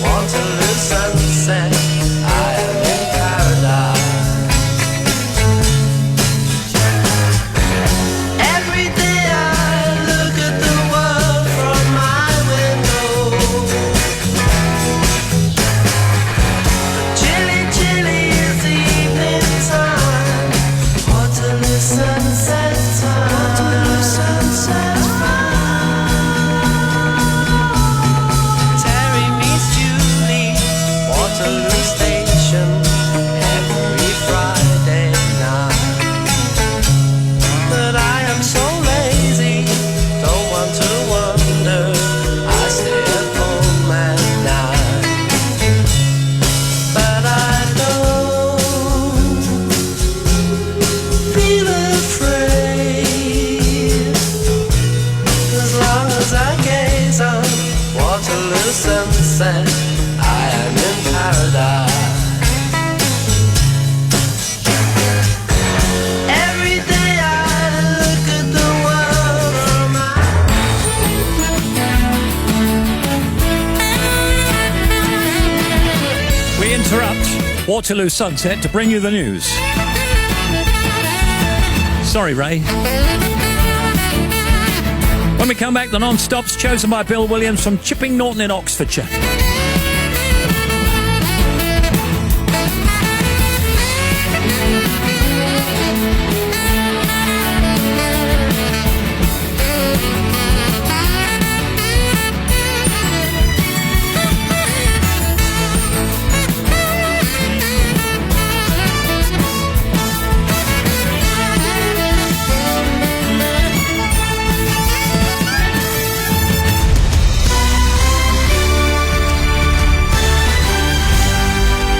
Waterloo sunset, I am in paradise. Every day I look at the world from my window. Chilly, chilly is the evening time. Waterloo sunset time. Waterloo sunset time. Terry meets Julie, Waterloo Station, every Friday night. But I am so lazy, don't want to wander. I stay at home at night. But I don't feel afraid, as long as I gaze on Waterloo sunset, I am in paradise. Every day I look at the world from my... We interrupt Waterloo Sunset to bring you the news. Sorry, Ray. When we come back, the non-stops chosen by Bill Williams from Chipping Norton in Oxfordshire.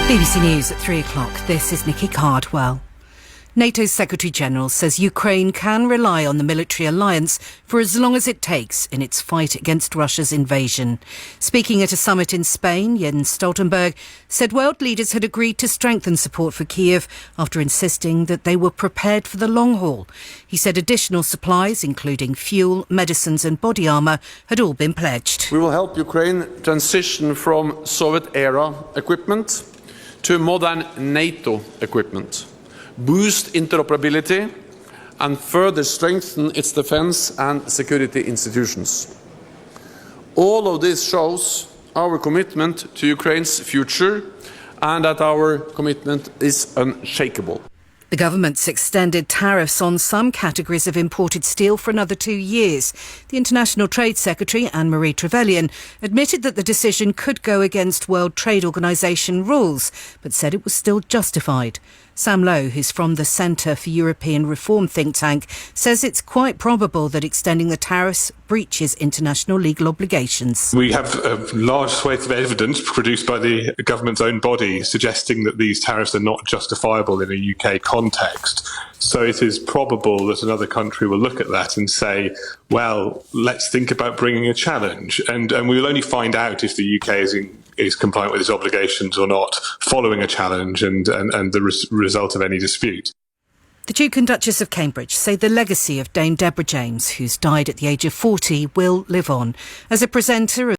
BBC News at 3 o'clock. This is Nikki Cardwell. NATO's Secretary-General says Ukraine can rely on the military alliance for as long as it takes in its fight against Russia's invasion. Speaking at a summit in Spain, Jens Stoltenberg said world leaders had agreed to strengthen support for Kiev after insisting that they were prepared for the long haul. He said additional supplies, including fuel, medicines and body armour, had all been pledged. We will help Ukraine transition from Soviet-era equipment to modern NATO equipment, boost interoperability and further strengthen its defence and security institutions. All of this shows our commitment to Ukraine's future and that our commitment is unshakable. The government's extended tariffs on some categories of imported steel for another 2 years. The International Trade Secretary, Anne-Marie Trevelyan, admitted that the decision could go against World Trade Organization rules, but said it was still justified. Sam Lowe, who's from the Centre for European Reform think tank, says it's quite probable that extending the tariffs breaches international legal obligations. We have a large swathe of evidence produced by the government's own body suggesting that these tariffs are not justifiable in a UK context. So it is probable that another country will look at that and say, well, let's think about bringing a challenge. And we will only find out if the UK is compliant with its obligations or not following a challenge and the result of any dispute. The Duke and Duchess of Cambridge say the legacy of Dame Deborah James, who's died at the age of 40, will live on. As a presenter